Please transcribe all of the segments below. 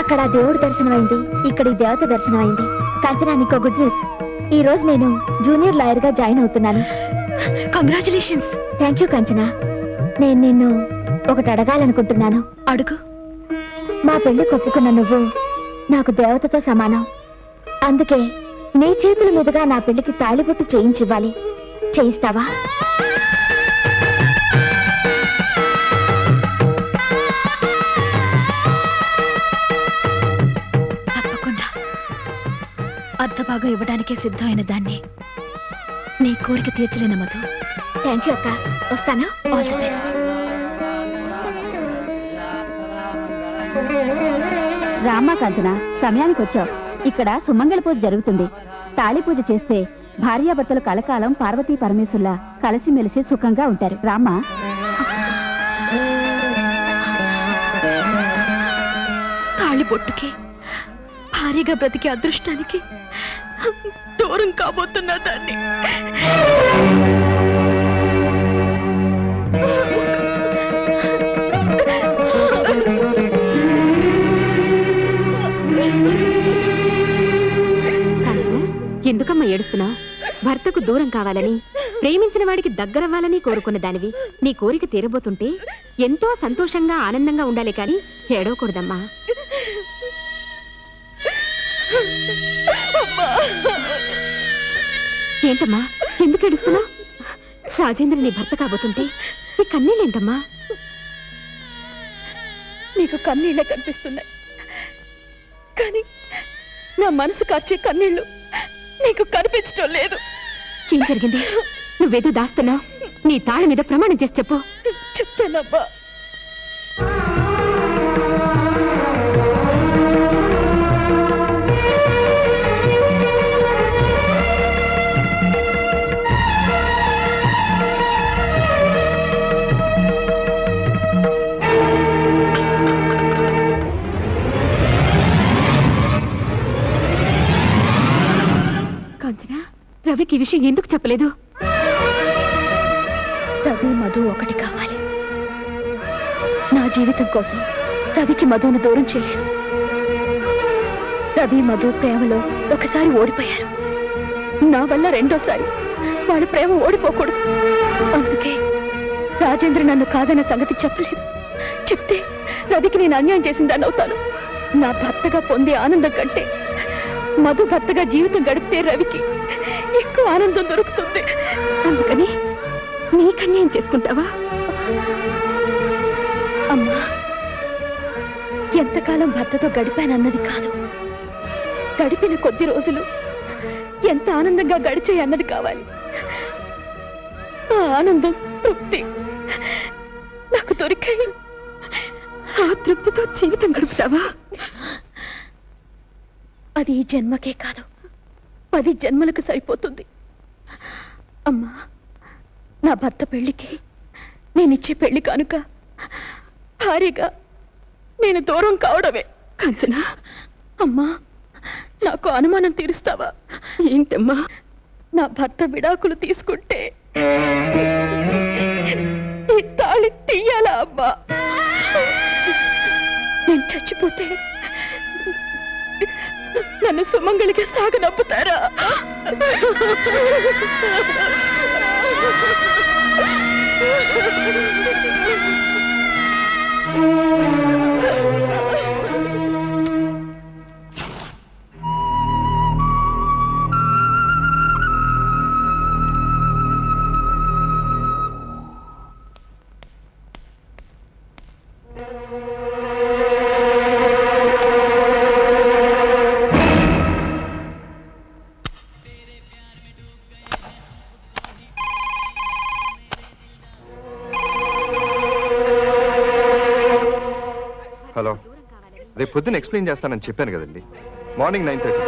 అక్కడ దేవుడు దర్శనమైంది, ఇక్కడ ఈ దేవత దర్శనమైంది. కాంచనా, నీకో గుడ్ న్యూస్. ఈ రోజు నేను జూనియర్ లాయర్ గా జాయిన్ అవుతున్నాను. కంగ్రాచులేషన్స్. Thank you Kanchana. నేను నిన్ను ఒకటి అడగాలనుకుంటున్నాను. అడుగు. మా పెళ్లి కొప్పుకున్న నువ్వు నాకు దేవతతో సమానం. అందుకే నీ చేతుల మీదుగా నా పెళ్లికి తాళిబొట్టు చేయించివ్వాలి. చేయిస్తావా? తప్పకుండా. అర్ధభాగం ఇవ్వడానికే సిద్ధమైన దాన్ని నీ కోరిక తీర్చలేన మధు. థ్యాంక్ యూ అక్క. వస్తాను. All the best. రామ్మా కాంచన, సమయానికి వచ్చావు. ఇక్కడ సుమంగళ పూజ జరుగుతుంది. తాళి పూజ చేస్తే భార్యాభర్తలు కలకాలం పార్వతీ పరమేశ్వరులా కలిసిమెలిసి సుఖంగా ఉంటారు. రామ్మా. తాళి బొట్టుకి భారీగా బ్రతికే అదృష్టానికి దూరం కాబోతున్నా దాన్ని. ఎందుకమ్మా ఏడుస్తున్నావు? భర్తకు దూరం కావాలని, ప్రేమించిన వాడికి దగ్గరవ్వాలని కోరుకున్న దానివి. నీ కోరిక తీరబోతుంటే ఎంతో సంతోషంగా ఆనందంగా ఉండాలి కానీ ఏడవకూడదమ్మా. ఏంటమ్మా, ఎందుకు ఏడుస్తున్నావు? రాజేంద్ర నీ భర్త కాబోతుంటే ఈ కన్నీళ్ళేంటమ్మా? నీకు కన్నీళ్ళే కనిపిస్తున్నాయి, కానీ నా మనసు కార్చే కన్నీళ్లు నీకు కనిపించడం లేదు. ఏం జరిగింది? నువ్వేదో దాస్తున్నావు. నీ తాళి మీద ప్రమాణం చేసి చెప్పు. చెప్తానబ్బా. కాంచనా, రవికి ఈ విషయం ఎందుకు చెప్పలేదు? రవి మధు ఒకటి కావాలి. నా జీవితం కోసం రవికి మధును దూరం చేయలేను. రవి మధు ప్రేమలో ఒకసారి ఓడిపోయారు. నా వల్ల రెండోసారి వాళ్ళ ప్రేమ ఓడిపోకూడదు. అందుకే రాజేంద్ర నన్ను కాదన్న సంగతి చెప్పలేదు. చెప్తే రవికి నేను అన్యాయం చేసిందని అవుతాను. నా భర్తగా పొందే ఆనందం కంటే మధు భర్తగా జీవితం గడిపితే రవికి ఎక్కువ ఆనందం దొరుకుతుంది. అందుకని నీకన్యాయం చేసుకుంటావా? అమ్మా, ఎంతకాలం భర్తతో గడిపానన్నది కాదు, గడిపిన కొద్ది రోజులు ఎంత ఆనందంగా గడిచాయి అన్నది కావాలి. ఆ ఆనందం, తృప్తి నాకు దొరికాయి. ఆ తృప్తితో జీవితం గడుపుతావా? అది ఈ జన్మకే కాదు, 10 జన్మలకు సరిపోతుంది. అమ్మా, నా భర్త పెళ్లికి నేనిచ్చే పెళ్లి కానుక భారీగా నేను దూరం కావడమే. కాంచనా, అమ్మా, నాకు అనుమానం తీరుస్తావా? ఏంటమ్మా? నా భర్త విడాకులు తీసుకుంటే ఈ తాళి తీయాలా అమ్మా? నేను చచ్చిపోతే నన్ను సుమంగళిగా సాగనప్పుతారా? హలో, రేపు పొద్దున్న ఎక్స్ప్లెయిన్ చేస్తానని చెప్పాను కదండి. మార్నింగ్ 9:30.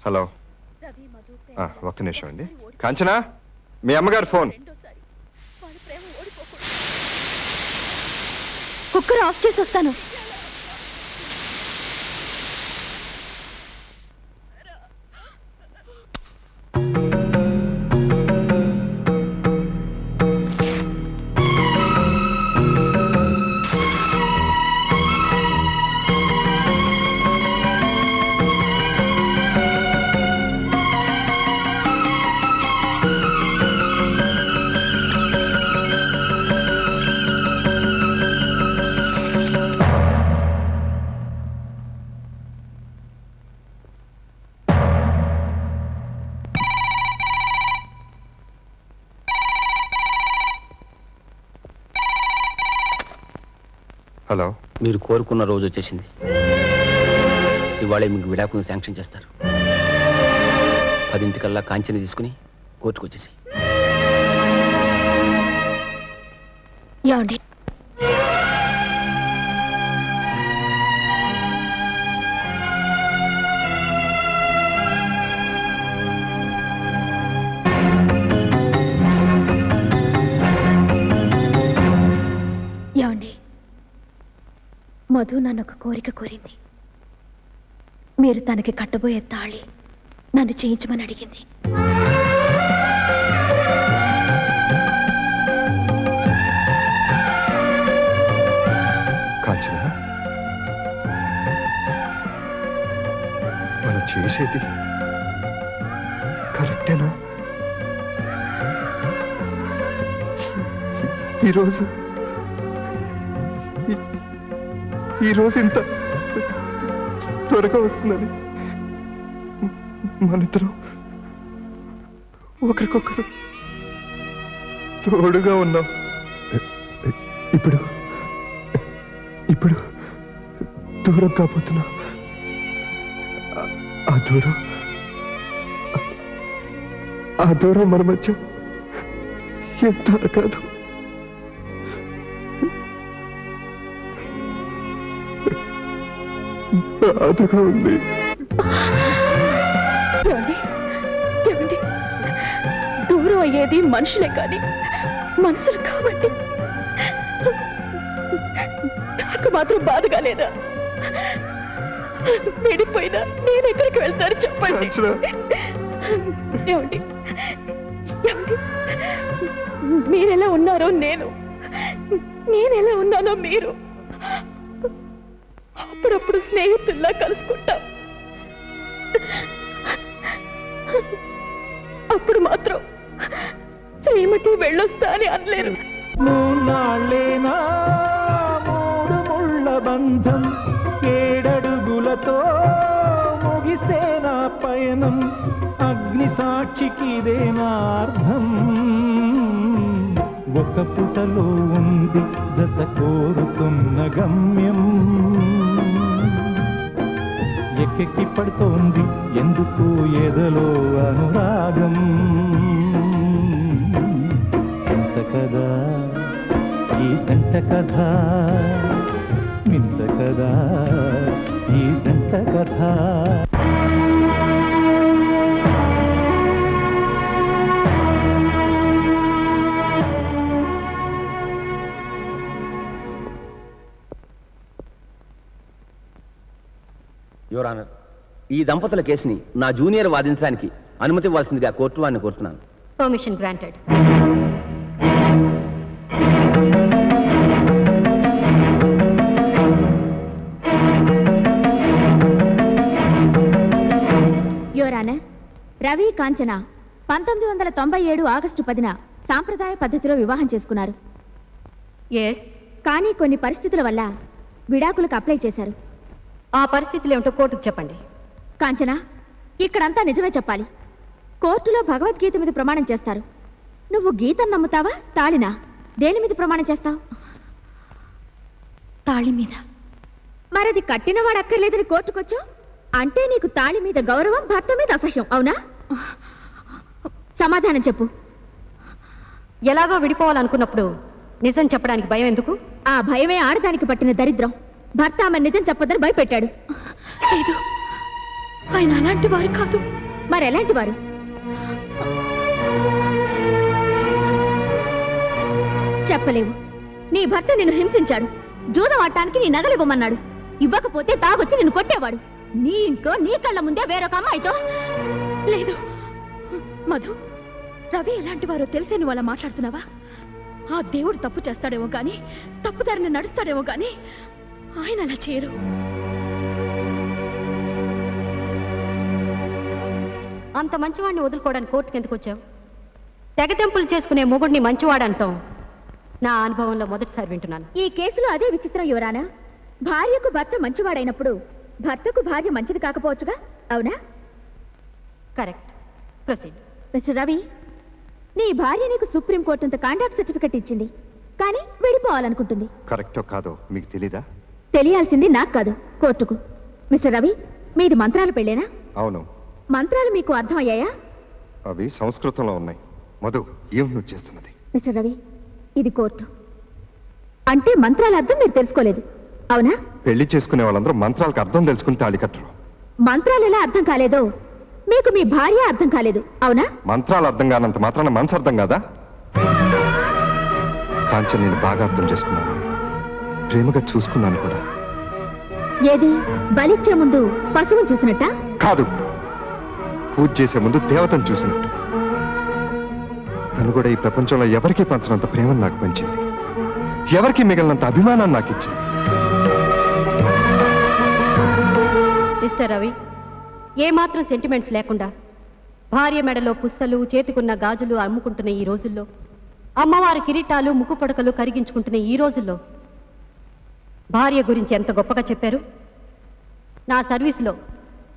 హలో, ఒక్క నిమిషం అండి. కాంచనా, మీ అమ్మగారు ఫోన్. కుక్కర్ ఆఫ్ చేసి వస్తాను. హలో. మీరు కోరుకున్న రోజు వచ్చేసింది. ఇవాళే మీకు విడాకులను శాంక్షన్ చేస్తారు. 10 కాంచెని తీసుకుని కోర్టుకు వచ్చేసి. ఏమండి, ఏమండి, మధు నన్ను ఒక కోరిక కోరింది. మీరు తనకి కట్టబోయే తాళి నన్ను చేయించమని అడిగింది. కాంచన, మనం చేసేది కరెక్టేనా? ఈరోజు ఇంత త్వరగా వస్తుందని మనిద్దరం ఒకరికొకరు తోడుగా ఉన్నాం. ఇప్పుడు దూరం కాబోతున్నా. ఆ దూరం మన మధ్య ఎంత కాదు. బాధగా ఉంది. ఏమండి, దూరం అయ్యేది మనుషులే కానీ మనసులు కాబట్టి నాకు మాత్రం బాధగా లేదా? విడిపోయినా నేను ఎక్కడికి వెళ్తాను చెప్పండి. ఏమండి, మీరెలా ఉన్నారో నేనెలా ఉన్నానో మీరు అప్పుడప్పుడు స్నేహితుల్లా కలుసుకుంటాం. అప్పుడు మాత్రం శ్రీమతి వెళ్ళొస్తా అని అనలేరు. మూన్నాళ్ళేనా 3 ముళ్ళ బంధం, 7 అడుగులతో ముగిసేనా పయనం, అగ్ని సాక్షికిదేనా అర్థం? ఒక పుటలో ఉంది జత కోరుతున్న గమ్యం, ఎక్కెక్కి పడుతోంది ఎందుకు ఎదలో అనురాగం. ఎంత కదా ఈ జంట కథ, వింత కదా ఈ జంట కథ. యువర్ ఆనర్, ఈ దంపతుల కేసుని నా జూనియర్ వాదించడానికి అనుమతి ఇవ్వాల్సిందిగా కోర్టు వారిని కోరుతున్నాను. Permission granted. Your honour, Ravi Kanchana 1997 August 10న సాంప్రదాయ పద్ధతిలో వివాహం చేసుకున్నారు. కానీ కొన్ని పరిస్థితుల వల్ల విడాకులకు అప్లై చేశారు. ఆ పరిస్థితులు ఏమిటో కోర్టుకు చెప్పండి. కాంచన, ఇక్కడంతా నిజమే చెప్పాలి. కోర్టులో భగవద్గీత మీద ప్రమాణం చేస్తారు. నువ్వు గీతను నమ్ముతావా, తాళినా? దేని మీద ప్రమాణం చేస్తావు? తాళి మీద. మరది కట్టినవాడు అక్కర్లేదని కోర్టుకొచ్చావు అంటే నీకు తాళి మీద గౌరవం, భర్త మీద అసహ్యం, అవునా? సమాధానం చెప్పు. ఎలాగో విడిపోవాలనుకున్నప్పుడు నిజం చెప్పడానికి భయం ఎందుకు? ఆ భయమే ఆడదానికి పట్టిన దరిద్రం. భర్త ఆమె నిజం చెప్పొద్దని భయపెట్టాడు. లేదు, ఆయన అలాంటి వారు కాదు. మరెలాంటి వారు? చెప్పలేవు. నీ భర్త నిన్ను హింసించాడు. జూదం ఆడటానికి నీ నగలు ఇవ్వమన్నాడు. ఇవ్వకపోతే తాగొచ్చి నిన్ను కొట్టేవాడు. నీ ఇంట్లో నీ కళ్ళ ముందే వేరొక అమ్మాయితో. లేదు మధు, రవి ఎలాంటి వారో తెలిసే నువ్వు అలా మాట్లాడుతున్నావా? ఆ దేవుడు తప్పు చేస్తాడేమో గాని, తప్పుదారిని నడుస్తాడేమో గాని ఆయన అలా చేయరు. అంత మంచివాడిని వదులుకోవడానికి కోర్టుకు ఎందుకు వచ్చావు? తెగతెంపులు చేసుకునే మొగుడిని మంచివాడంటాం నా అనుభవంలో మొదటిసారి వింటున్నాను. ఈ కేసులో అదే విచిత్రం యువరానా. భార్యకు భర్త మంచివాడైనప్పుడు భర్తకు భార్య మంచిది కాకపోవచ్చుగా, అవునా? కరెక్ట్. ప్రొసీడ్. మిస్టర్ రవి, నీ భార్య నీకు సుప్రీంకోర్టు అంత కాంట్రాక్ట్ సర్టిఫికెట్ ఇచ్చింది. కానీ విడిపోవాలనుకుంటుంది. కరెక్టో కాదో మీకు తెలీదా? తెలియాల్సింది నాకు కాదు, కోర్టుకు. మిస్టర్ రవి, మీది మంత్రాల పెళ్ళేనా? అవును, మంత్రాలు మీకు అర్థమయ్యాయా? అవి సంస్కృతంలో ఉన్నాయి. మధు, ఏం నువ్వు చేస్తున్నది? మిస్టర్ రవి, ఇది కోర్టు. అంటే మంత్రాల అర్థం మీరు తెలుసుకోలేదు, అవునా? పెళ్లి చేసుకునే వాళ్ళందరూ మంత్రాలకు అర్థం తెలుసుకుని తాళి కట్టరు. మంత్రాలు ఎలా అర్థం కాలేదో మీకు మీ భార్య అర్థం కాలేదు, అవునా? మంత్రాలు అర్థం కానంత మాత్రాన మనసు అర్థం కాదా? కాంచన్ నేను బాగా అర్థం చేసుకున్నాను, ప్రేమగా చూసుకున్నాను కూడా. ఏది, బలిచ్చే ముందు పశువును చూసినట్టా? కాదు, పూజ చేసే ముందు దేవతను చూసినట్టు. తను కూడా ఈ ప్రపంచంలో ఎవరికీ పంచినంత ప్రేమను నాకు పంచింది, ఎవరికి మిగిలినంత అభిమానాన్ని నాకు ఇచ్చింది. మిస్టర్ రవి, ఏమాత్రం సెంటిమెంట్స్ లేకుండా భార్య మెడలో పుస్తలు, చేతికున్న గాజులు అమ్ముకుంటున్న ఈ రోజుల్లో, అమ్మవారి కిరీటాలు, ముక్కు పొడకలు కరిగించుకుంటున్న ఈ రోజుల్లో భార్య గురించి ఎంత గొప్పగా చెప్పారు. నా సర్వీసులో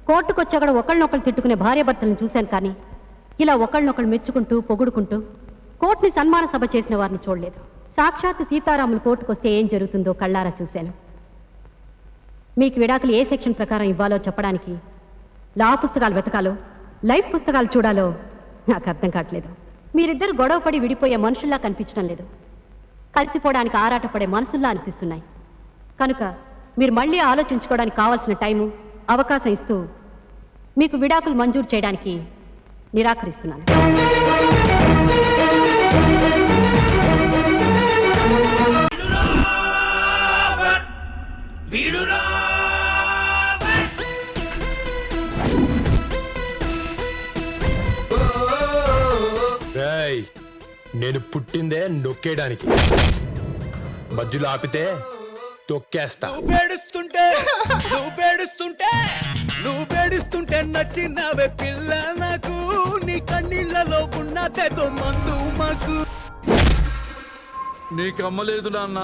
కోర్టుకొచ్చాక ఒకళ్ళనొకళ్ళు తిట్టుకునే భార్యాభర్తలను చూశాను, కానీ ఇలా ఒకళ్ళనొకళ్ళు మెచ్చుకుంటూ పొగుడుకుంటూ కోర్టుని సన్మాన సభ చేసిన వారిని చూడలేదు. సాక్షాత్ సీతారాములు కోర్టుకొస్తే ఏం జరుగుతుందో కళ్ళారా చూశాను. మీకు విడాకులు ఏ సెక్షన్ ప్రకారం ఇవ్వాలో చెప్పడానికి లా పుస్తకాలు వెతకాలో, లైఫ్ పుస్తకాలు చూడాలో నాకు అర్థం కావట్లేదు. మీరిద్దరు గొడవపడి విడిపోయే మనుషుల్లా కనిపించడం లేదు, కలిసిపోవడానికి ఆరాటపడే మనసుల్లా అనిపిస్తున్నాయి. కనుక మీరు మళ్ళీ ఆలోచించుకోవడానికి కావాల్సిన టైము, అవకాశం ఇస్తూ మీకు విడాకులు మంజూరు చేయడానికి నిరాకరిస్తున్నాను. నేను పుట్టిందే నొక్కేయడానికి, మధ్యలో ఆపితే తొక్కేస్తా. నువ్వు పేడుస్తుంటే నచ్చినవే పిల్ల నాకు, నీ కన్నీళ్ళలో ఉన్నదేదో మందు మాకు. నీకు అమ్మలేదు నాన్న,